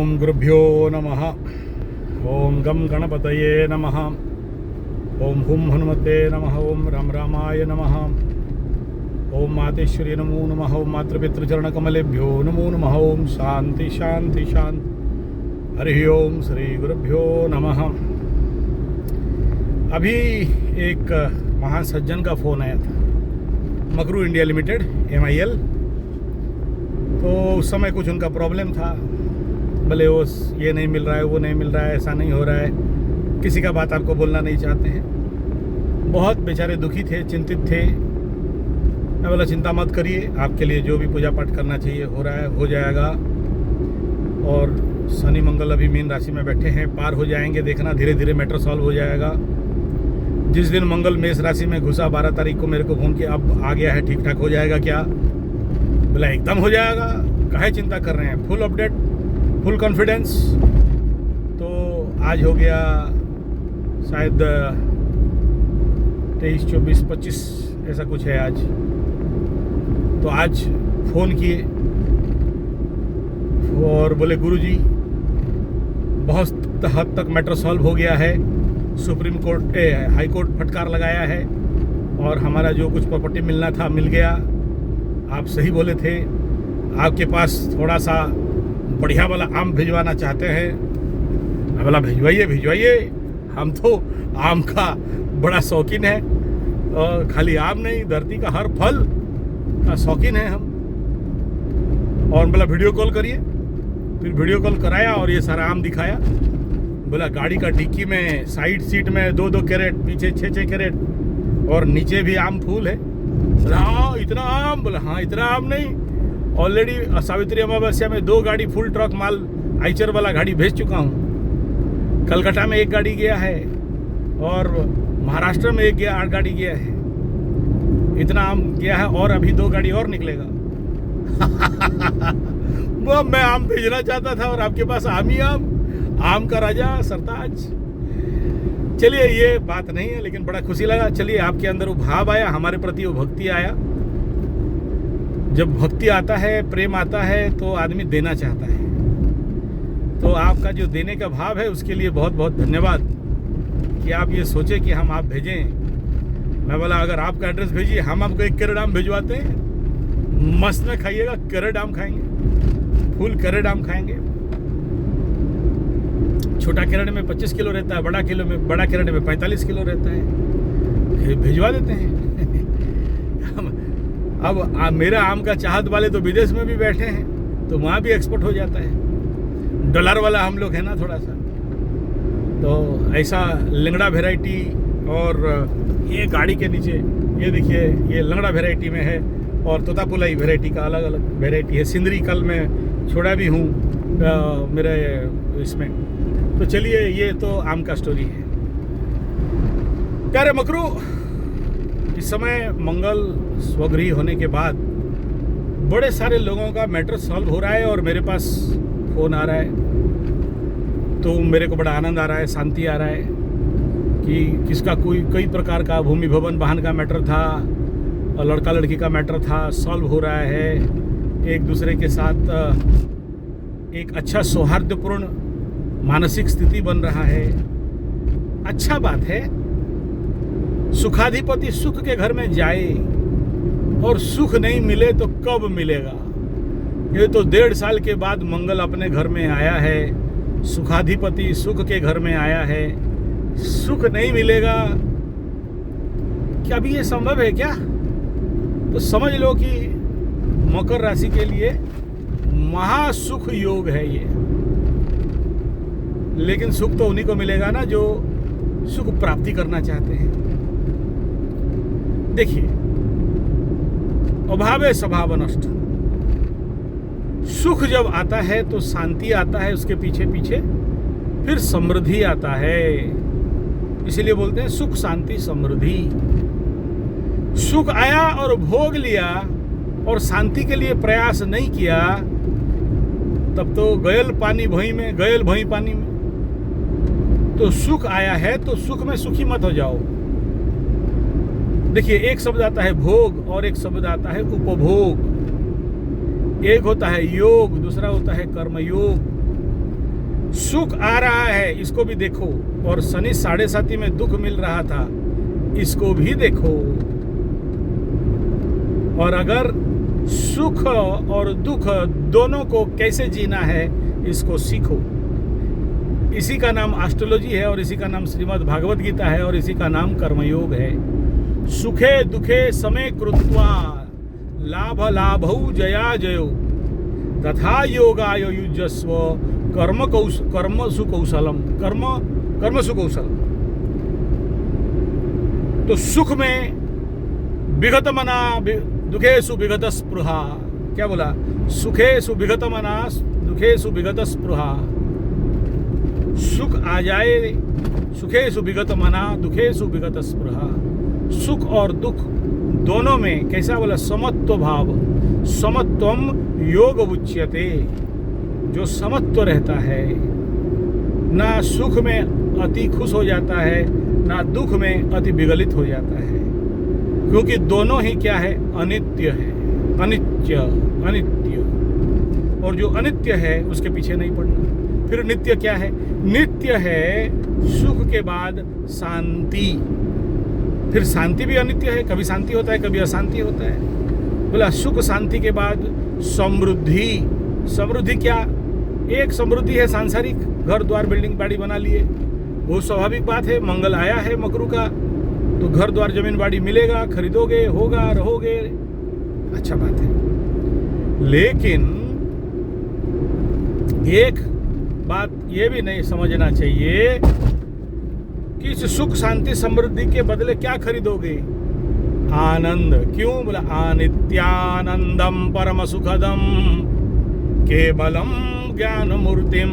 ओम गुरुभ्यो नमः। ओम गम गणपतये नमः। ओम हुम हनुमते नमः। ओम राम रामाय नमः। ओम मातेश्वरी नमो नमः। ओम मातृपितृचरणकमलेभ्यो नमो नमः। ओम शांति शांति शांति। हरि ओम श्री गुरुभ्यो नमः। अभी एक महान सज्जन का फ़ोन आया था, मकरू इंडिया लिमिटेड MIL। तो उस समय कुछ उनका प्रॉब्लम था, भले वो ये नहीं मिल रहा है, वो नहीं मिल रहा है, ऐसा नहीं हो रहा है, किसी का बात आपको बोलना नहीं चाहते हैं। बहुत बेचारे दुखी थे, चिंतित थे। मैं बोला चिंता मत करिए, आपके लिए जो भी पूजा पाठ करना चाहिए हो रहा है, हो जाएगा। और शनि मंगल अभी मीन राशि में बैठे हैं, पार हो जाएंगे, देखना धीरे धीरे मैटर सॉल्व हो जाएगा। जिस दिन मंगल मेष राशि में घुसा 12 तारीख को मेरे को फ़ोन किया, अब आ गया है, ठीक ठाक हो जाएगा क्या? बोला एकदम हो जाएगा, काहे चिंता कर रहे हैं, फुल अपडेट, फुल कॉन्फिडेंस। तो आज हो गया शायद 23, 24, 25 ऐसा कुछ है आज। तो आज फ़ोन किए और बोले गुरुजी बहुत हद तक मैटर सॉल्व हो गया है, सुप्रीम कोर्ट हाई कोर्ट फटकार लगाया है और हमारा जो कुछ प्रॉपर्टी मिलना था मिल गया। आप सही बोले थे, आपके पास थोड़ा सा बढ़िया वाला आम भिजवाना चाहते हैं। मैं बोला भिजवाइए भिजवाइए, हम तो आम का बड़ा शौकीन है, और खाली आम नहीं, धरती का हर फल का शौकीन है हम। और बोला वीडियो कॉल करिए, फिर वीडियो कॉल कराया और ये सारा आम दिखाया। बोला गाड़ी का डिक्की में साइड सीट में 2-2 कैरेट, पीछे 6-6 कैरेट और नीचे भी आम फूल है। बोला हाँ इतना आम? बोला हाँ इतना आम नहीं, ऑलरेडी सावित्री अमावस्या में 2 गाड़ी फुल ट्रक माल आइचर वाला गाड़ी भेज चुका हूँ। कलकत्ता में 1 गाड़ी गया है और महाराष्ट्र में 1 गाड़ी गया है। इतना आम गया है और अभी 2 गाड़ी और निकलेगा। वो मैं आम भेजना चाहता था और आपके पास आम ही आम का राजा सरताज। चलिए ये बात नहीं है, लेकिन बड़ा खुशी लगा। चलिए आपके अंदर वो भाव आया, हमारे प्रति वो भक्ति आया। जब भक्ति आता है, प्रेम आता है तो आदमी देना चाहता है। तो आपका जो देने का भाव है उसके लिए बहुत बहुत धन्यवाद कि आप ये सोचे कि हम आप भेजें। मैं बोला अगर आपका एड्रेस भेजिए, हम आपको 1 कैरेट आम भिजवाते हैं, मस्त में खाइएगा, कैरेट आम खाएंगे, फुल कैरेट आम खाएंगे। छोटा कैरेट में 25 किलो रहता है, बड़ा कैरेट में 45 किलो रहता है, भिजवा देते हैं। अब मेरा आम का चाहत वाले तो विदेश में भी बैठे हैं, तो वहाँ भी एक्सपोर्ट हो जाता है। डॉलर वाला हम लोग है ना थोड़ा सा, तो ऐसा लंगड़ा वेराइटी। और ये गाड़ी के नीचे ये देखिए, ये लंगड़ा वेराइटी में है और तोतापुलाई वेराइटी का अलग अलग वेराइटी है। सिंदरी कल मैं छोड़ा भी हूँ मेरे इसमें। तो चलिए ये तो आम का स्टोरी है। प्यारे मकरू, इस समय मंगल स्वगृही होने के बाद बड़े सारे लोगों का मैटर सॉल्व हो रहा है और मेरे पास फ़ोन आ रहा है। तो मेरे को बड़ा आनंद आ रहा है, शांति आ रहा है कि किसका कई प्रकार का भूमि भवन वाहन का मैटर था और लड़का लड़की का मैटर था, सॉल्व हो रहा है। एक दूसरे के साथ एक अच्छा सौहार्दपूर्ण मानसिक स्थिति बन रहा है। अच्छा बात है। सुखाधिपति सुख के घर में जाए और सुख नहीं मिले तो कब मिलेगा? ये तो 1.5 साल के बाद मंगल अपने घर में आया है, सुखाधिपति सुख के घर में आया है, सुख नहीं मिलेगा। क्या अभी ये संभव है क्या? तो समझ लो कि मकर राशि के लिए महासुख योग है ये। लेकिन सुख तो उन्हीं को मिलेगा ना जो सुख प्राप्ति करना चाहते हैं। देखिए, अभावे स्वभाव नष्ट। सुख जब आता है तो शांति आता है, उसके पीछे पीछे फिर समृद्धि आता है। इसीलिए बोलते हैं सुख शांति समृद्धि। सुख आया और भोग लिया और शांति के लिए प्रयास नहीं किया, तब तो गयल भई पानी में। तो सुख आया है तो सुख में सुखी मत हो जाओ। देखिए, एक शब्द आता है भोग और एक शब्द आता है उपभोग। एक होता है योग, दूसरा होता है कर्मयोग। सुख आ रहा है, इसको भी देखो, और शनि 7.5 में दुख मिल रहा था, इसको भी देखो। और अगर सुख और दुख दोनों को कैसे जीना है, इसको सीखो। इसी का नाम एस्ट्रोलॉजी है, और इसी का नाम श्रीमद् भागवत गीता है, और इसी का नाम कर्मयोग है। सुखे दुखे समे कृत्वा लाभ लाभौ जया जयो तथा योगाय युजस्व कर्म सुकौशलम कर्म सुकौशल। तो सुख में विगत मना दुखेषु विगत स्पृहा, क्या बोला? सुखेषु विगत मना दुखेषु विगत स्पृहा। सुख आ जाए, सुखेषु विगत मना दुखेषु विगत स्पृहा। सुख और दुख दोनों में कैसा बोला? समत्व भाव, समत्वम योग उच्यते। जो समत्व रहता है, ना सुख में अति खुश हो जाता है, ना दुख में अति विगलित हो जाता है, क्योंकि दोनों ही क्या है? अनित्य है। अनित्य। और जो अनित्य है उसके पीछे नहीं पड़ना। फिर नित्य क्या है? नित्य है सुख के बाद शांति। फिर शांति भी अनित्य है, कभी शांति होता है, कभी अशांति होता है। बोला सुख शांति के बाद समृद्धि। समृद्धि क्या? एक समृद्धि है सांसारिक, घर द्वार बिल्डिंग बाड़ी बना लिए, वो स्वाभाविक बात है। मंगल आया है मकरू का, तो घर द्वार जमीन बाड़ी मिलेगा, खरीदोगे, होगा, रहोगे, अच्छा बात है। लेकिन एक बात ये भी नहीं समझना चाहिए कि इस सुख शांति समृद्धि के बदले क्या खरीदोगे? आनंद। क्यों? बोला अनित्यानंदम परम सुखदम केवलम ज्ञान मूर्तिम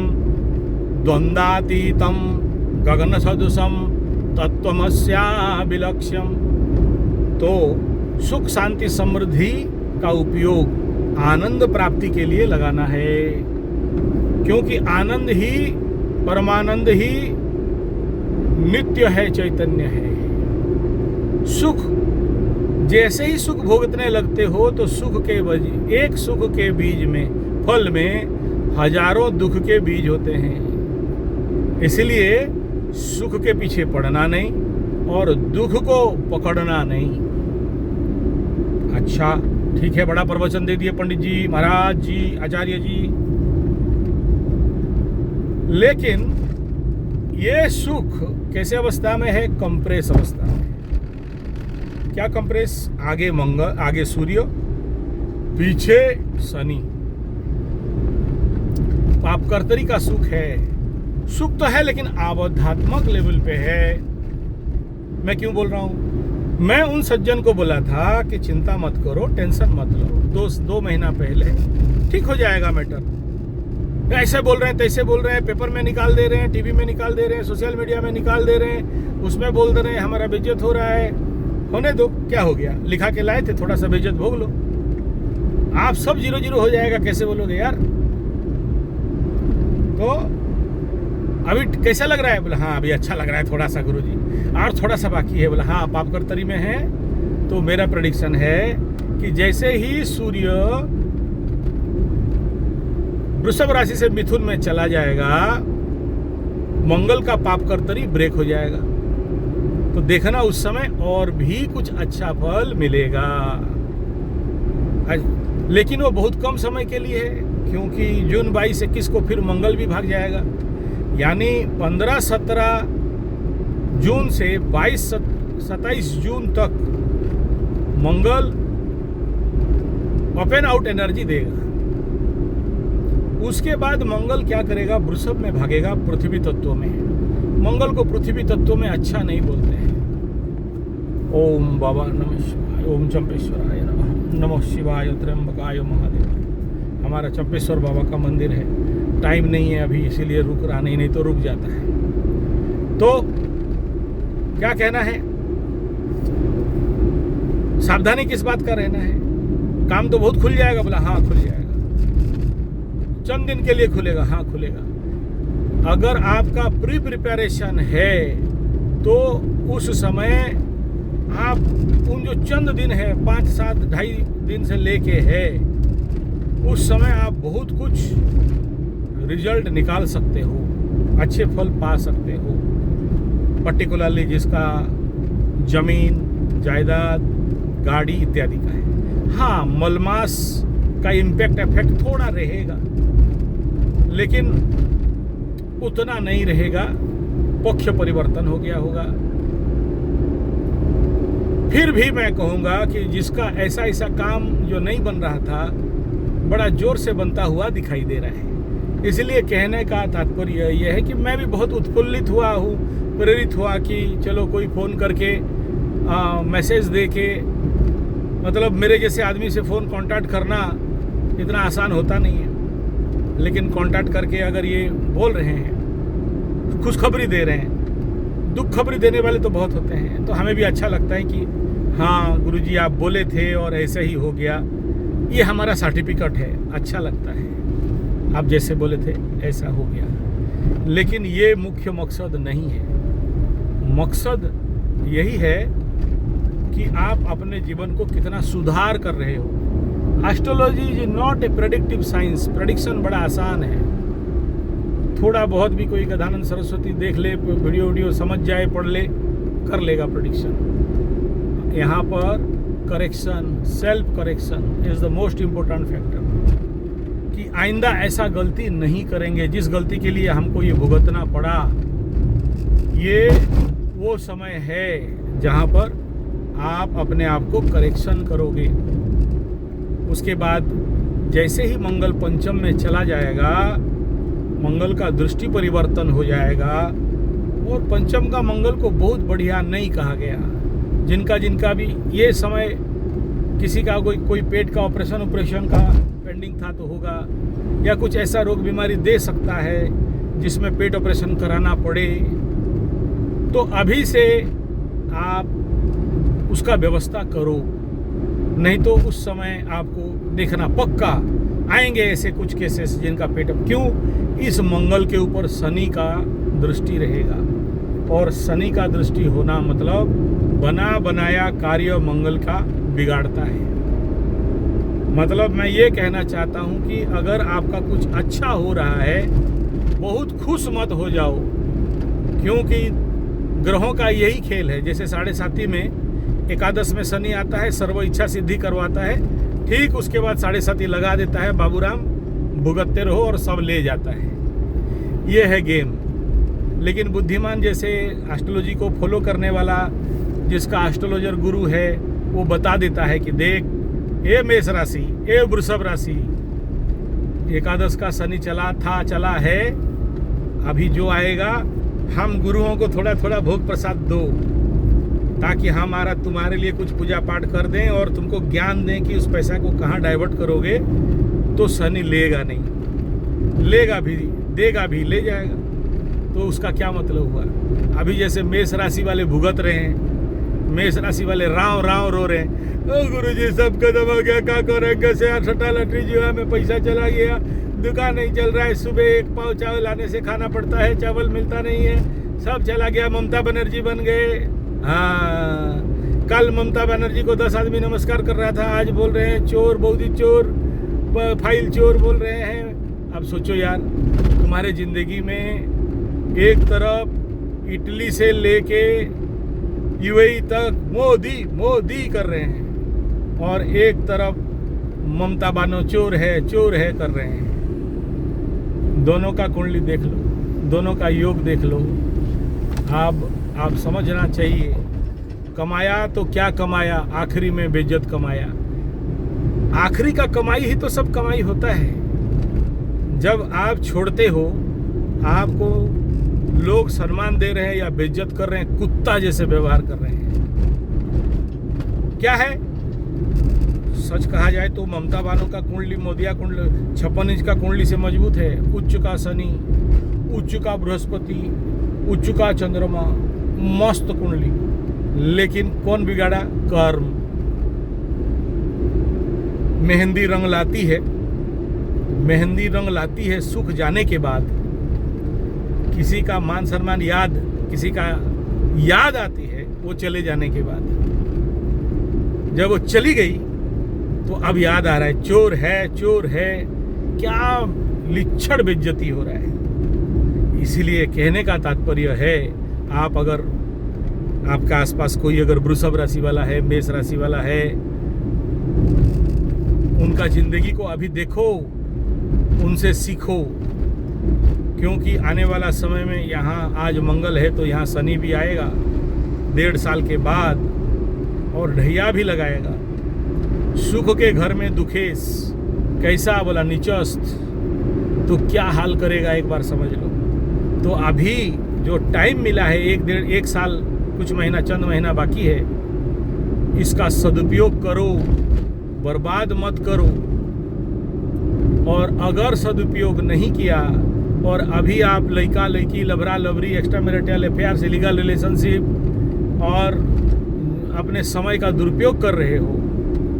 द्वंद्वातीतम गगन सदृशम तत्वमस्याभिलक्ष्यम। तो सुख शांति समृद्धि का उपयोग आनंद प्राप्ति के लिए लगाना है, क्योंकि आनंद ही, परमानंद ही नित्य है, चैतन्य है। सुख, जैसे ही सुख भोगने लगते हो तो सुख के एक सुख के बीज में, फल में हजारों दुख के बीज होते हैं। इसलिए सुख के पीछे पड़ना नहीं और दुख को पकड़ना नहीं। अच्छा ठीक है, बड़ा प्रवचन दे दिए पंडित जी, महाराज जी, आचार्य जी। लेकिन ये सुख कैसे अवस्था में है? कंप्रेस अवस्था में। क्या कंप्रेस? आगे मंगल, आगे सूर्य, पीछे शनि। पापकर्तरी का सुख है। सुख तो है लेकिन आध्यात्मिक लेवल पे है। मैं क्यों बोल रहा हूं? मैं उन सज्जन को बोला था कि चिंता मत करो, टेंशन मत लो, 2 महीना पहले ठीक हो जाएगा मैटर। ऐसे बोल रहे हैं, तैसे बोल रहे हैं, पेपर में निकाल दे रहे हैं, टीवी में निकाल दे रहे हैं, सोशल मीडिया में निकाल दे रहे हैं, उसमें बोल दे रहे हैं हमारा बेइज्जत हो रहा है। होने दो, क्या हो गया? लिखा के लाए थे, थोड़ा सा बेइज्जत भोग लो। आप सब 0-0 हो जाएगा, कैसे बोलोगे यार? तो अभी कैसा लग रहा है? बोला हाँ अभी अच्छा लग रहा है थोड़ा सा गुरुजी, और थोड़ा सा बाकी है। बोला हाँ पापकर्तरी में है। तो मेरा प्रेडिक्शन है कि जैसे ही सूर्य वृषभ राशि से मिथुन में चला जाएगा, मंगल का पापकर्तरी ब्रेक हो जाएगा। तो देखना उस समय और भी कुछ अच्छा फल मिलेगा। लेकिन वो बहुत कम समय के लिए है, क्योंकि जून 22-21 को फिर मंगल भी भाग जाएगा। यानी 15-17 जून से 22-27 जून तक मंगल ओपन आउट एनर्जी देगा। उसके बाद मंगल क्या करेगा? वृषभ में भागेगा, पृथ्वी तत्व में। मंगल को पृथ्वी तत्व में अच्छा नहीं बोलते हैं। ओम बाबा नमः शिवाय, ओम चंपेश्वराय नमः, नमः शिवाय, त्र्यंबकाय महादेव। हमारा चंपेश्वर बाबा का मंदिर है। टाइम नहीं है अभी, इसीलिए रुक रहा, नहीं तो रुक जाता है। तो क्या कहना है? सावधानी किस बात का रहना है? काम तो बहुत खुल जाएगा। बोला हाँ खुल जाएगा, चंद दिन के लिए खुलेगा। हाँ खुलेगा। अगर आपका प्री प्रिपरेशन है तो उस समय आप उन जो चंद दिन है, 5-7 ढाई दिन से लेके है, उस समय आप बहुत कुछ रिजल्ट निकाल सकते हो। अच्छे फल पा सकते हो, पर्टिकुलरली जिसका जमीन, जायदाद, गाड़ी इत्यादि का है। हाँ, मलमास का इम्पैक्ट इफेक्ट थोड़ा रहेगा, लेकिन उतना नहीं रहेगा। पक्ष परिवर्तन हो गया होगा। फिर भी मैं कहूँगा कि जिसका ऐसा काम जो नहीं बन रहा था, बड़ा जोर से बनता हुआ दिखाई दे रहा है। इसलिए कहने का तात्पर्य यह है कि मैं भी बहुत उत्फुल्लित हुआ हूँ, प्रेरित हुआ कि चलो कोई फ़ोन करके मैसेज दे के, मतलब मेरे जैसे आदमी से फ़ोन कांटेक्ट करना इतना आसान होता नहीं है, लेकिन कांटेक्ट करके अगर ये बोल रहे हैं, खुशखबरी दे रहे हैं, दुख खबरी देने वाले तो बहुत होते हैं, तो हमें भी अच्छा लगता है कि हाँ गुरुजी आप बोले थे और ऐसे ही हो गया, ये हमारा सर्टिफिकेट है, अच्छा लगता है, आप जैसे बोले थे ऐसा हो गया। लेकिन ये मुख्य मकसद नहीं है। मकसद यही है कि आप अपने जीवन को कितना सुधार कर रहे हो। Astrology is not a predictive science. Prediction बड़ा आसान है, थोड़ा बहुत भी कोई गजानंद सरस्वती देख ले, वीडियो समझ जाए, पढ़ ले, कर लेगा प्रेडिक्शन। यहाँ पर correction, self correction is the most important factor, कि आइंदा ऐसा गलती नहीं करेंगे जिस गलती के लिए हमको ये भुगतना पड़ा। ये वो समय है जहाँ पर आप अपने आप को करेक्शन करोगे। उसके बाद जैसे ही मंगल पंचम में चला जाएगा, मंगल का दृष्टि परिवर्तन हो जाएगा। और पंचम का मंगल को बहुत बढ़िया नहीं कहा गया। जिनका भी ये समय, किसी का कोई पेट का ऑपरेशन का पेंडिंग था तो होगा, या कुछ ऐसा रोग बीमारी दे सकता है जिसमें पेट ऑपरेशन कराना पड़े, तो अभी से आप उसका व्यवस्था करो, नहीं तो उस समय आपको देखना पक्का आएंगे ऐसे कुछ केसेस जिनका पेट क्यों, इस मंगल के ऊपर शनि का दृष्टि रहेगा। और शनि का दृष्टि होना मतलब बना बनाया कार्य मंगल का बिगाड़ता है। मतलब मैं ये कहना चाहता हूँ कि अगर आपका कुछ अच्छा हो रहा है, बहुत खुश मत हो जाओ, क्योंकि ग्रहों का यही खेल है। जैसे 7.5 में एकादश में शनि आता है, सर्व इच्छा सिद्धि करवाता है, ठीक उसके बाद 7.5 लगा देता है, बाबूराम भुगतते रहो और सब ले जाता है। ये है गेम। लेकिन बुद्धिमान जैसे एस्ट्रोलॉजी को फॉलो करने वाला, जिसका एस्ट्रोलॉजर गुरु है, वो बता देता है कि देख, ए मेष राशि, ए वृषभ राशि, एकादश का शनि चला है, अभी जो आएगा हम गुरुओं को थोड़ा थोड़ा भोग प्रसाद दो, ताकि हमारा तुम्हारे लिए कुछ पूजा पाठ कर दें और तुमको ज्ञान दें कि उस पैसा को कहाँ डाइवर्ट करोगे। तो शनि लेगा नहीं, लेगा भी, देगा भी, ले जाएगा। तो उसका क्या मतलब हुआ? अभी जैसे मेष राशि वाले भुगत रहे हैं, मेष राशि वाले राव राव रो रहे हैं, गुरुजी सब खत्म हो गया, क्या करेंगे, से छठा लटरी जो है में पैसा चला गया, दुकान नहीं चल रहा है, सुबह 1 पाव चावल लाने से खाना पड़ता है, चावल मिलता नहीं है, सब चला गया, ममता बनर्जी बन गए। हाँ, कल ममता बनर्जी को 10 आदमी नमस्कार कर रहा था, आज बोल रहे हैं चोर, बौद्धी चोर, फाइल चोर बोल रहे हैं। अब सोचो यार, तुम्हारे ज़िंदगी में एक तरफ इटली से लेके यूएई तक मोदी मोदी कर रहे हैं, और एक तरफ ममता बानो चोर है कर रहे हैं। दोनों का कुंडली देख लो, दोनों का योग देख लो। आप समझना चाहिए, कमाया तो क्या कमाया, आखिरी में बेइज्जत कमाया। आखिरी का कमाई ही तो सब कमाई होता है। जब आप छोड़ते हो, आपको लोग सम्मान दे रहे हैं या बेइज्जत कर रहे हैं, कुत्ता जैसे व्यवहार कर रहे हैं, क्या है? सच कहा जाए तो ममता बानो का कुंडली, मोदिया कुंडली 56 इंच का कुंडली से मजबूत है। उच्च का शनि, उच्च का बृहस्पति, उच्च का चंद्रमा, मस्त कुंडली। लेकिन कौन बिगाड़ा? कर्म। मेहंदी रंग लाती है, मेहंदी रंग लाती है सुख जाने के बाद। किसी का मान सम्मान याद, किसी का याद आती है वो चले जाने के बाद। जब वो चली गई तो अब याद आ रहा है, चोर है, चोर है। क्या लिच्छड़ बेइज्जती हो रहा है। इसीलिए कहने का तात्पर्य है, आप अगर आपके आसपास कोई अगर वृषभ राशि वाला है, मेष राशि वाला है, उनका जिंदगी को अभी देखो, उनसे सीखो, क्योंकि आने वाला समय में यहाँ आज मंगल है तो यहाँ शनि भी आएगा 1.5 साल के बाद और ढैया भी लगाएगा। सुख के घर में दुखेश, कैसा बोला निचस्त, तो क्या हाल करेगा एक बार समझ लो। तो अभी जो टाइम मिला है 1 साल कुछ महीना, चंद महीना बाकी है, इसका सदुपयोग करो, बर्बाद मत करो। और अगर सदुपयोग नहीं किया और अभी आप लड़का लड़की, लबरा लबरी, extramarital affair, illegal relationship और अपने समय का दुरुपयोग कर रहे हो,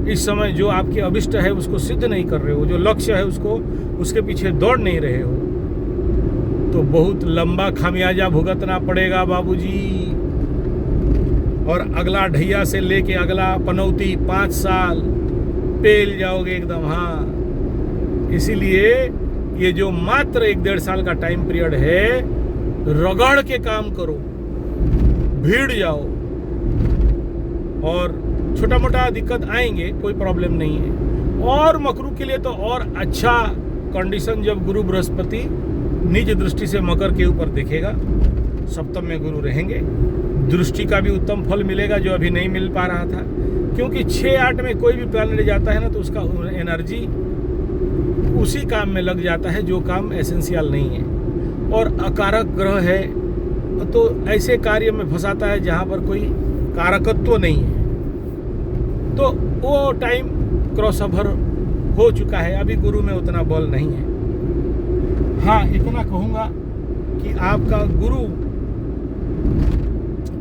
इस समय जो आपके अभिष्ट है उसको सिद्ध नहीं कर रहे हो, जो लक्ष्य है उसको उसके पीछे दौड़ नहीं रहे हो, तो बहुत लंबा खामियाजा भुगतना पड़ेगा बाबूजी। और अगला ढैया से लेके अगला पनौती 5 साल पेल जाओगे एकदम। हाँ, इसीलिए ये जो मात्र 1-1.5 साल का टाइम पीरियड है, रगड़ के काम करो, भीड़ जाओ। और छोटा मोटा दिक्कत आएंगे, कोई प्रॉब्लम नहीं है। और मकरू के लिए तो और अच्छा कंडीशन, जब गुरु बृहस्पति निज दृष्टि से मकर के ऊपर देखेगा, सप्तम में गुरु रहेंगे, दृष्टि का भी उत्तम फल मिलेगा जो अभी नहीं मिल पा रहा था। क्योंकि 6-8 में कोई भी प्लैनेट जाता है ना, तो उसका एनर्जी उसी काम में लग जाता है जो काम एसेंशियल नहीं है, और अकारक ग्रह है तो ऐसे कार्य में फंसाता है जहाँ पर कोई कारकत्व नहीं है। तो वो टाइम क्रॉस ओवर हो चुका है, अभी गुरु में उतना बल नहीं है। हाँ, इतना कहूँगा कि आपका गुरु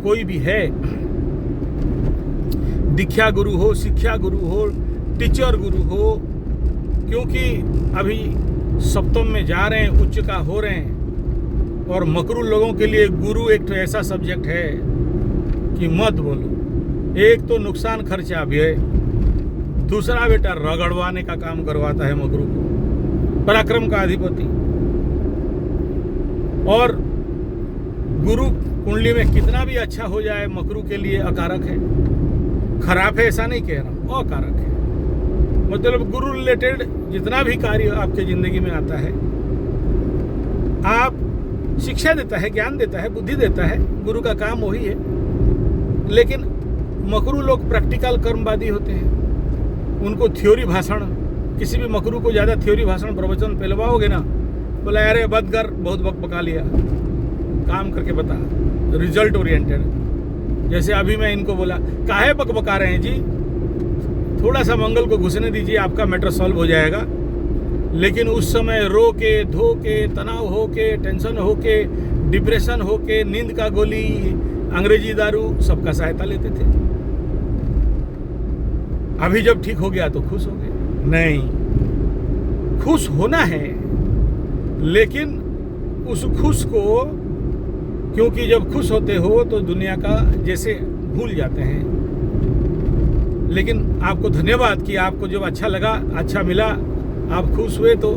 कोई भी है, दीक्षा गुरु हो, शिक्षा गुरु हो, टीचर गुरु हो, क्योंकि अभी सप्तम में जा रहे हैं, उच्च का हो रहे हैं। और मकरू लोगों के लिए गुरु एक तो ऐसा सब्जेक्ट है कि मत बोलो। एक तो नुकसान खर्चा भी है, दूसरा बेटा रगड़वाने का काम करवाता है मकरू को, पराक्रम का अधिपति। और गुरु कुंडली में कितना भी अच्छा हो जाए, मकरू के लिए अकारक है। खराब है ऐसा नहीं कह रहा हूँ, अकारक है। मतलब गुरु रिलेटेड जितना भी कार्य आपके जिंदगी में आता है, आप शिक्षा देता है, ज्ञान देता है, बुद्धि देता है, गुरु का काम वही है। लेकिन मकरू लोग प्रैक्टिकल कर्मवादी होते हैं। उनको थ्योरी भाषण, किसी भी मकरू को ज़्यादा थ्योरी भाषण प्रवचन पहलवाओगे ना, बोला अरे बद कर, बहुत बक बका लिया, काम करके बता, रिजल्ट ओरिएंटेड। जैसे अभी मैं इनको बोला, काहे बक बका रहे हैं जी, थोड़ा सा मंगल को घुसने दीजिए, आपका मैटर सॉल्व हो जाएगा। लेकिन उस समय रो के, धो के, तनाव हो के, टेंशन हो के, डिप्रेशन हो के, नींद का गोली, अंग्रेजी दारू, सबका सहायता लेते थे। अभी जब ठीक हो गया तो खुश हो गए। नहीं, खुश होना है, लेकिन उस खुश को, क्योंकि जब खुश होते हो तो दुनिया का जैसे भूल जाते हैं। लेकिन आपको धन्यवाद कि आपको जब अच्छा लगा, अच्छा मिला, आप खुश हुए, तो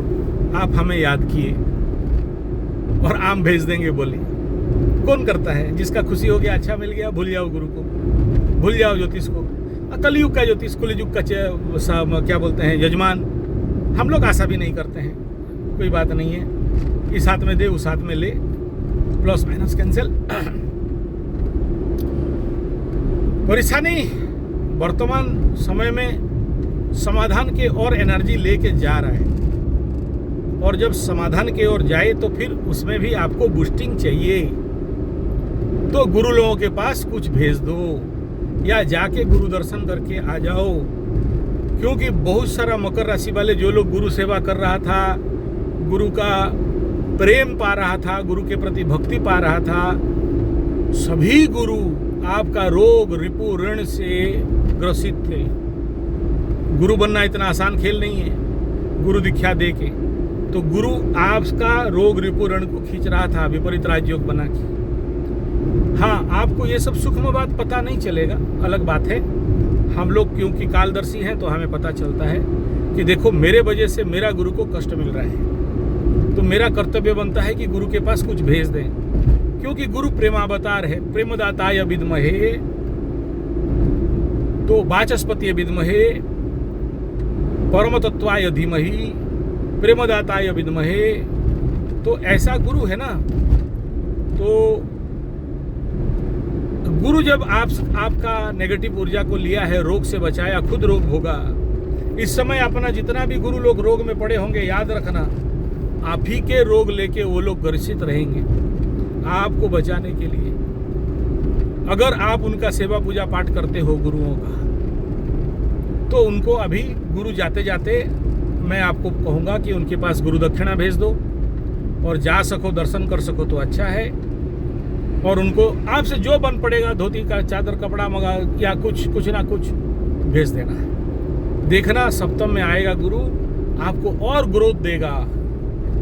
आप हमें याद किए और आम भेज देंगे बोली। कौन करता है? जिसका खुशी हो गया, अच्छा मिल गया, भूल जाओ गुरु को, भूल जाओ ज्योतिष को। कलयुग का ज्योतिष, कुलयुग का क्या बोलते हैं, यजमान। हम लोग आशा भी नहीं करते हैं, कोई बात नहीं है, इस हाथ में दे उस हाथ में ले, प्लस माइनस कैंसिल। परेशानी वर्तमान समय में समाधान के और एनर्जी लेके जा रहा है, और जब समाधान के ओर जाए तो फिर उसमें भी आपको बूस्टिंग चाहिए। तो गुरु लोगों के पास कुछ भेज दो, या जाके गुरु दर्शन करके आ जाओ। क्योंकि बहुत सारा मकर राशि वाले जो लोग गुरु सेवा कर रहा था, गुरु का प्रेम पा रहा था, गुरु के प्रति भक्ति पा रहा था, सभी गुरु आपका रोग रिपु ऋण से ग्रसित थे। गुरु बनना इतना आसान खेल नहीं है, गुरु दीक्षा दे के। तो गुरु आपका रोग रिपु ऋण को खींच रहा था विपरीत राजयोग बना के। हाँ, आपको ये सब सूक्ष्म बात पता नहीं चलेगा, अलग बात है। हम लोग क्योंकि कालदर्शी हैं तो हमें पता चलता है कि देखो मेरे वजह से मेरा गुरु को कष्ट मिल रहा है, तो मेरा कर्तव्य बनता है कि गुरु के पास कुछ भेज दें, क्योंकि गुरु प्रेमावतार है। प्रेमदाताय विद्महे, तो वाचस्पति विद्महे, परमतत्वाय धीमहि, प्रेमदाताय विद्महे। तो ऐसा गुरु है ना। तो गुरु जब आपका नेगेटिव ऊर्जा को लिया है, रोग से बचाया, खुद रोग भोगा। इस समय अपना जितना भी गुरु लोग रोग में पड़े होंगे, याद रखना आप ही के रोग लेके वो लोग ग्रसित रहेंगे आपको बचाने के लिए। अगर आप उनका सेवा पूजा पाठ करते हो गुरुओं का, तो उनको अभी गुरु जाते जाते मैं आपको कहूँगा कि उनके पास गुरु दक्षिणा भेज दो, और जा सको दर्शन कर सको तो अच्छा है। और उनको आपसे जो बन पड़ेगा, धोती का चादर कपड़ा मंगा या कुछ ना कुछ भेज देना है। देखना सप्तम में आएगा गुरु, आपको और ग्रोथ देगा।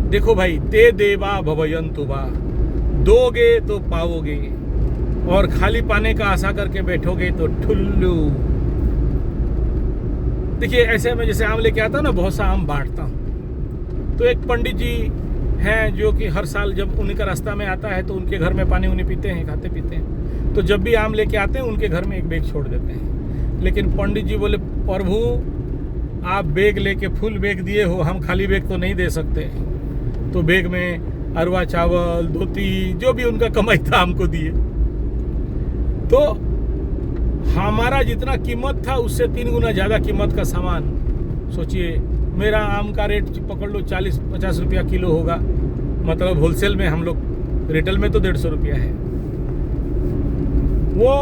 देखो भाई, ते देवा भवयन्तु वा, दोगे तो पाओगे, और खाली पाने का आशा करके बैठोगे तो ठुल्लू। देखिए, ऐसे में जैसे आम लेके आता हूँ ना, बहुत सा आम बांटता हूँ। तो एक पंडित जी हैं जो कि हर साल जब उन्हीं का रास्ता में आता है तो उनके घर में पानी उनी पीते हैं, खाते पीते हैं। तो जब भी आम लेके आते हैं उनके घर में एक बैग छोड़ देते हैं। लेकिन पंडित जी बोले, प्रभु आप बैग लेके फुल बैग दिए हो, हम खाली बैग तो नहीं दे सकते। तो बैग में अरवा चावल, धोती, जो भी उनका कमाई था हमको दिए। तो हमारा जितना कीमत था उससे 3 गुना ज़्यादा कीमत का सामान। सोचिए, मेरा आम का रेट पकड़ लो 40-50 रुपया किलो होगा, मतलब होलसेल में हम लोग, रिटेल में तो 150 रुपया है। वो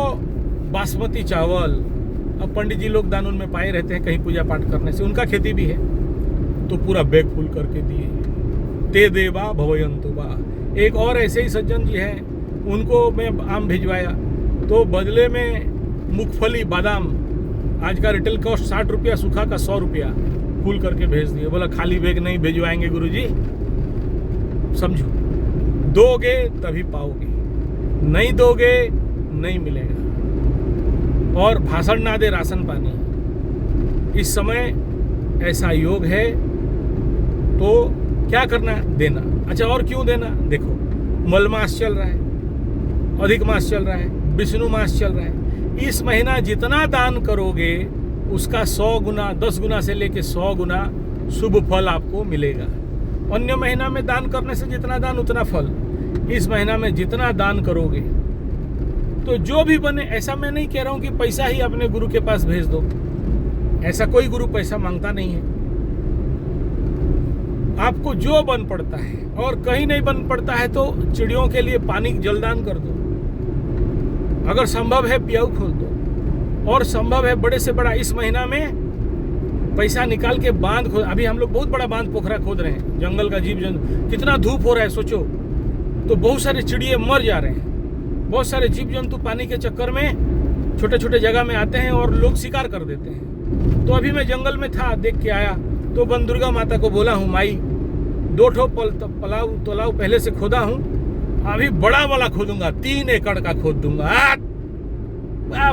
बासमती चावल अब पंडित जी लोग दान में पाए रहते हैं कहीं पूजा पाठ करने से, उनका खेती भी है, तो पूरा बैग फुल करके दिए। ते देवा भवयन्तु वा। एक और ऐसे ही सज्जन जी हैं, उनको मैं आम भिजवाया, तो बदले में मूंगफली, बादाम, आज का रिटेल कॉस्ट 60 रुपया, सूखा का 100 रुपया फुल करके भेज दिए। बोला खाली बैग नहीं भिजवाएंगे गुरुजी, समझो, दोगे तभी पाओगे, नहीं दोगे नहीं मिलेगा। और भाषण ना दे राशन पानी। इस समय ऐसा योग है, तो क्या करना है? देना। अच्छा, और क्यों देना? देखो, मल मास चल रहा है, अधिक मास चल रहा है, विष्णु मास चल रहा है। इस महीना जितना दान करोगे उसका 100 गुना, 10 गुना से लेके 100 गुना शुभ फल आपको मिलेगा। अन्य महीना में दान करने से जितना दान उतना फल। इस महीना में जितना दान करोगे, तो जो भी बने, ऐसा मैं नहीं कह रहा हूं कि पैसा ही अपने गुरु के पास भेज दो, ऐसा कोई गुरु पैसा मांगता नहीं है। आपको जो बन पड़ता है, और कहीं नहीं बन पड़ता है तो चिड़ियों के लिए पानी जलदान कर दो, अगर संभव है पियाऊ खोल दो, और संभव है बड़े से बड़ा इस महीना में पैसा निकाल के बांध खोद। अभी हम लोग बहुत बड़ा बांध पोखरा खोद रहे हैं, जंगल का जीव जंतु, कितना धूप हो रहा है सोचो, तो बहुत सारे चिड़िए मर जा रहे हैं, बहुत सारे जीव जंतु पानी के चक्कर में छोटे छोटे जगह में आते हैं और लोग शिकार कर देते हैं। तो अभी मैं जंगल में था, देख के आया, तो वन दुर्गा माता को बोला हूँ, माई 2 ठो तालाब पहले से खोदा हूँ, अभी बड़ा वाला खोदूंगा, 3 एकड़ का खोद दूंगा,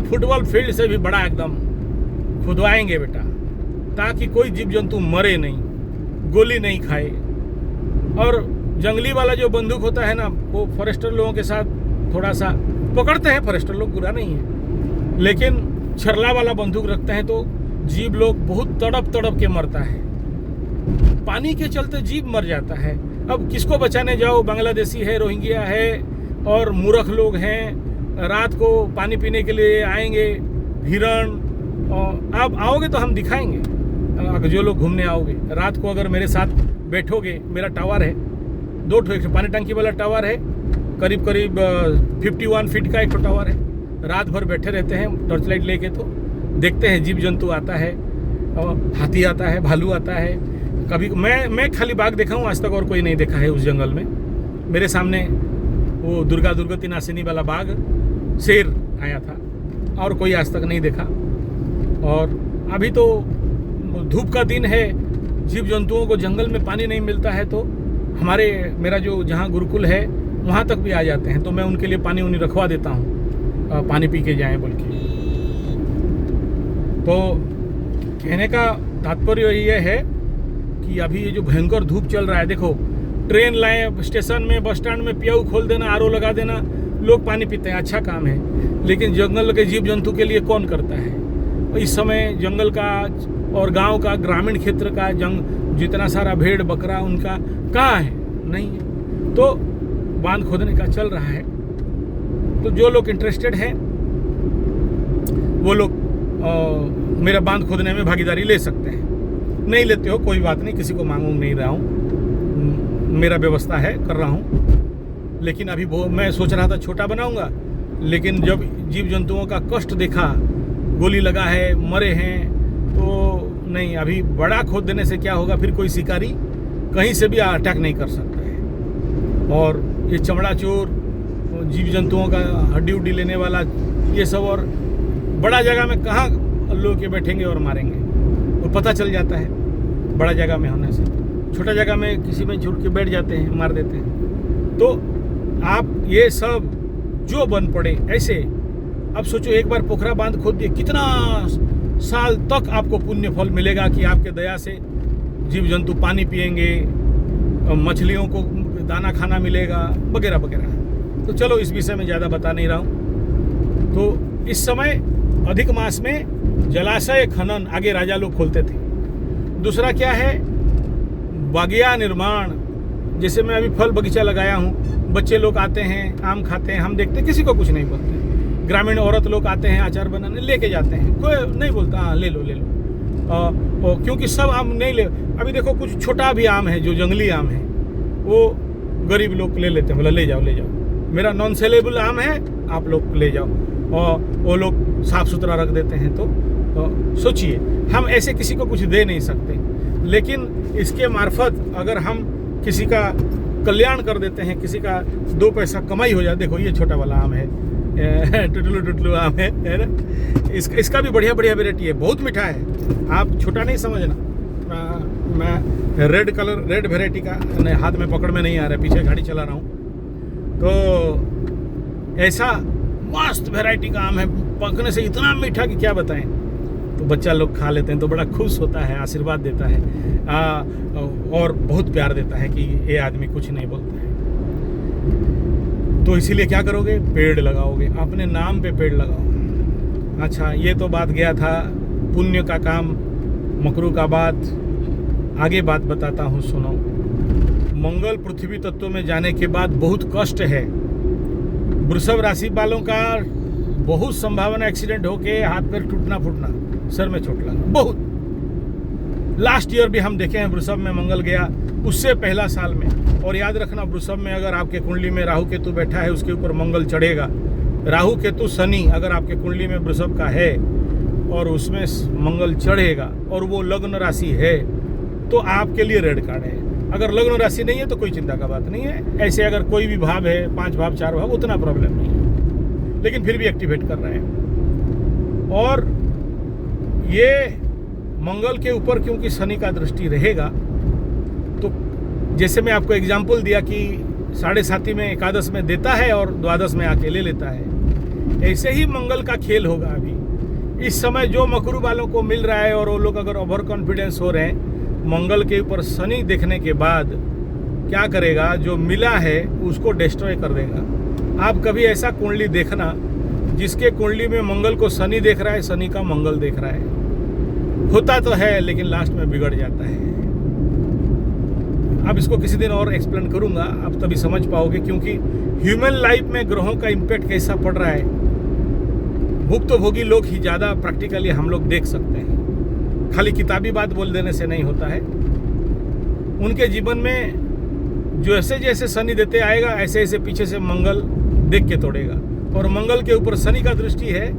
फुटबॉल फील्ड से भी बड़ा एकदम खुदवाएंगे बेटा, ताकि कोई जीव जंतु मरे नहीं, गोली नहीं खाए। और जंगली वाला जो बंदूक होता है ना, वो फॉरेस्टर लोगों के साथ थोड़ा सा पकड़ते हैं, फॉरेस्टर लोग बुरा नहीं है, लेकिन छरला वाला बंदूक रखते हैं तो जीव लोग बहुत तड़प के मरता है, पानी के चलते जीव मर जाता है। अब किसको बचाने जाओ? बांग्लादेशी है, रोहिंग्या है, और मूर्ख लोग हैं, रात को पानी पीने के लिए आएंगे, हिरण। और आप आओगे तो हम दिखाएंगे, जो लोग घूमने आओगे रात को, अगर मेरे साथ बैठोगे, मेरा टावर है 2 ठो, एक पानी टंकी वाला टावर है, करीब 51 फीट का एक टावर है। रात भर बैठे रहते हैं टॉर्च लाइट लेके, तो देखते हैं जीव जंतु आता है, हाथी आता है, भालू आता है। कभी मैं खाली बाघ देखा हूँ आज तक, और कोई नहीं देखा है उस जंगल में। मेरे सामने वो दुर्गति नासिनी वाला बाघ, शेर आया था, और कोई आज तक नहीं देखा। और अभी तो धूप का दिन है, जीव जंतुओं को जंगल में पानी नहीं मिलता है, तो मेरा जो जहाँ गुरुकुल है वहाँ तक भी आ जाते हैं, तो मैं उनके लिए पानी उन्हीं रखवा देता हूँ, पानी पी के जाएं बोल के। तो कहने का तात्पर्य ये है कि अभी ये जो भयंकर धूप चल रहा है, देखो ट्रेन लाए स्टेशन में, बस स्टैंड में पियाऊ खोल देना, आरओ लगा देना, लोग पानी पीते हैं, अच्छा काम है। लेकिन जंगल के जीव जंतु के लिए कौन करता है? इस समय जंगल का और गांव का, ग्रामीण क्षेत्र का जितना सारा भेड़ बकरा उनका कहाँ है? नहीं है। तो बांध खोदने का चल रहा है। तो जो लोग इंटरेस्टेड हैं वो लोग मेरा बांध खोदने में भागीदारी ले सकते हैं। नहीं लेते हो कोई बात नहीं, किसी को मांगू नहीं रहा हूँ, मेरा व्यवस्था है, कर रहा हूँ। लेकिन अभी वो मैं सोच रहा था छोटा बनाऊंगा, लेकिन जब जीव जंतुओं का कष्ट देखा, गोली लगा है, मरे हैं, तो नहीं, अभी बड़ा खोद देने से क्या होगा, फिर कोई शिकारी कहीं से भी अटैक नहीं कर सकता है। और ये चमड़ा चोर, जीव जंतुओं का हड्डी उड्डी लेने वाला, ये सब, और बड़ा जगह में कहाँ लोग के बैठेंगे और मारेंगे, वो पता चल जाता है बड़ा जगह में होने से। छोटा जगह में किसी में झुक के बैठ जाते हैं, मार देते हैं। तो आप ये सब जो बन पड़े ऐसे, अब सोचो एक बार पोखरा बांध खोद दिए, कितना साल तक आपको पुण्य फल मिलेगा कि आपके दया से जीव जंतु पानी पिएंगे, मछलियों को दाना खाना मिलेगा, वगैरह वगैरह। तो चलो इस विषय में ज़्यादा बता नहीं रहा हूँ। तो इस समय अधिक मास में जलाशय खनन आगे राजा लोग खोलते थे। दूसरा क्या है, बागिया निर्माण। जैसे मैं अभी फल बगीचा लगाया हूँ, बच्चे लोग आते हैं, आम खाते हैं, हम देखते हैं, किसी को कुछ नहीं बोलते। ग्रामीण औरत लोग आते हैं, अचार बनाने लेके जाते हैं, कोई नहीं बोलता, हाँ ले लो ले लो। क्योंकि सब आम नहीं ले, अभी देखो कुछ छोटा भी आम है जो जंगली आम है, वो गरीब लोग ले लेते हैं, बोला ले जाओ ले जाओ, मेरा नॉन सेलेबल आम है, आप लोग ले जाओ। और वो लोग साफ सुथरा रख देते हैं। तो सोचिए, हम ऐसे किसी को कुछ दे नहीं सकते, लेकिन इसके मार्फत अगर हम किसी का कल्याण कर देते हैं, किसी का 2 पैसा कमाई हो जाए। देखो ये छोटा वाला आम है, टुटलू आम है ना, इसका भी बढ़िया बढ़िया वेराइटी है, बहुत मीठा है, आप छोटा नहीं समझना। मैं रेड वेराइटी का हाथ में पकड़ में नहीं आ रहा है, पीछे गाड़ी चला रहा हूँ। तो ऐसा मस्त वैरायटी का आम है, पकने से इतना मीठा कि क्या बताएं। तो बच्चा लोग खा लेते हैं तो बड़ा खुश होता है, आशीर्वाद देता है, और बहुत प्यार देता है कि ये आदमी कुछ नहीं बोलता है। तो इसीलिए क्या करोगे, पेड़ लगाओगे, अपने नाम पे पेड़ लगाओ। अच्छा, ये तो बात गया था पुण्य का काम, मकरू का बात। आगे बात बताता हूँ, सुनो। मंगल पृथ्वी तत्व में जाने के बाद बहुत कष्ट है। वृषभ राशि वालों का बहुत संभावना एक्सीडेंट होके हाथ पैर टूटना फूटना, सर में चोट लगना, बहुत। लास्ट ईयर भी हम देखे हैं वृषभ में मंगल गया, उससे पहला साल में। और याद रखना, वृषभ में अगर आपके कुंडली में राहु केतु बैठा है, उसके ऊपर मंगल चढ़ेगा। राहु केतु शनि अगर आपके कुंडली में वृषभ का है और उसमें मंगल चढ़ेगा और वो लग्न राशि है, तो आपके लिए रेड कार्ड है। अगर लग्न राशि नहीं है तो कोई चिंता का बात नहीं है। ऐसे अगर कोई भी भाव है, 5 भाव 4 भाव, उतना प्रॉब्लम नहीं है, लेकिन फिर भी एक्टिवेट कर रहे हैं। और ये मंगल के ऊपर क्योंकि शनि का दृष्टि रहेगा, तो जैसे मैं आपको एग्जाम्पल दिया कि 7.5 में एकादश में देता है और द्वादश में आके ले लेता है, ऐसे ही मंगल का खेल होगा। अभी इस समय जो मकरू वालों को मिल रहा है और वो लोग अगर ओवर कॉन्फिडेंस हो रहे हैं, मंगल के ऊपर शनि देखने के बाद क्या करेगा, जो मिला है उसको डिस्ट्रॉय कर देगा। आप कभी ऐसा कुंडली देखना जिसके कुंडली में मंगल को शनि देख रहा है, शनि का मंगल देख रहा है। होता तो है लेकिन लास्ट में बिगड़ जाता है। अब इसको किसी दिन और एक्सप्लेन करूंगा, आप तभी समझ पाओगे, क्योंकि ह्यूमन लाइफ में ग्रहों का इम्पैक्ट कैसा पड़ रहा है, भुक्तभोगी लोग ही ज़्यादा प्रैक्टिकली हम लोग देख सकते हैं। खाली किताबी बात बोल देने से नहीं होता है। उनके जीवन में जैसे जैसे शनि देते आएगा, ऐसे ऐसे पीछे से मंगल देख के तोड़ेगा। और मंगल के ऊपर शनि का दृष्टि है,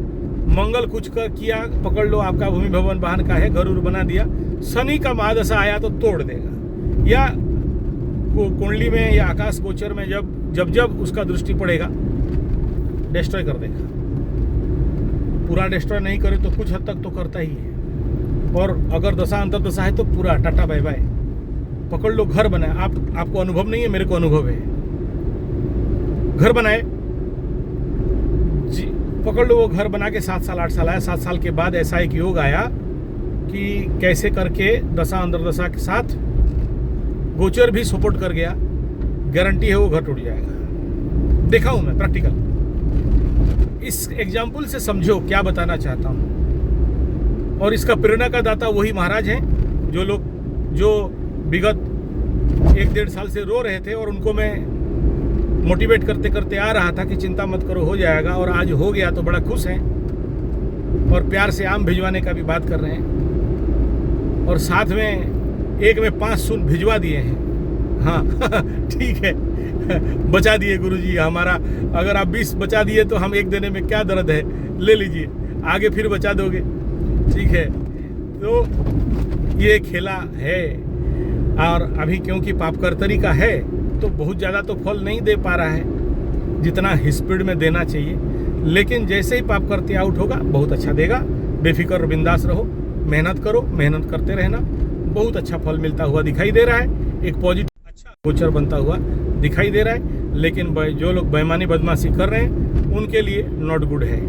मंगल कुछ किया, पकड़ लो, आपका भूमि भवन वाहन का है, घर उर बना दिया, शनि का महादशा आया तो तोड़ देगा। या कुंडली में या आकाश गोचर में जब उसका दृष्टि पड़ेगा, डिस्ट्रॉय कर देगा। पूरा डिस्ट्रॉय नहीं करे तो कुछ हद तक तो करता ही है। और अगर दशा अंतर दशा है तो पूरा टाटा बाय बाय। पकड़ लो, घर बनाए, आपको अनुभव नहीं है, मेरे को अनुभव है। घर बनाए जी, पकड़ लो, वो घर बना के 7 साल 8 साल आया। 7 साल के बाद ऐसा एक योग आया कि कैसे करके दशा अंतर दशा के साथ गोचर भी सपोर्ट कर गया, गारंटी है वो घर टूट जाएगा। देखा हूँ मैं प्रैक्टिकल। इस एग्जाम्पल से समझो क्या बताना चाहता हूँ। और इसका प्रेरणा का दाता वही महाराज हैं जो विगत 1-1.5 साल से रो रहे थे, और उनको मैं मोटिवेट करते करते आ रहा था कि चिंता मत करो, हो जाएगा। और आज हो गया तो बड़ा खुश हैं, और प्यार से आम भिजवाने का भी बात कर रहे हैं, और साथ में एक में 5 सून भिजवा दिए हैं। हाँ ठीक है बचा दिए गुरुजी हमारा। अगर आप 20 बचा दिए तो हम एक देने में क्या दर्द है, ले लीजिए, आगे फिर बचा दोगे, ठीक है। तो ये खेला है, और अभी क्योंकि पापकर्तरी का है तो बहुत ज़्यादा तो फल नहीं दे पा रहा है जितना स्पीड में देना चाहिए, लेकिन जैसे ही पापकर्ती आउट होगा बहुत अच्छा देगा। बेफिक्र बिंदास रहो, मेहनत करो, मेहनत करते रहना, बहुत अच्छा फल मिलता हुआ दिखाई दे रहा है। एक पॉजिटिव अच्छा गोचर बनता हुआ दिखाई दे रहा है, लेकिन जो लोग बेईमानी बदमाशी कर रहे हैं उनके लिए नॉट गुड है।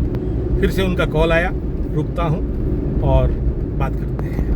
फिर से उनका कॉल आया, रुकता हूँ और बात करते हैं।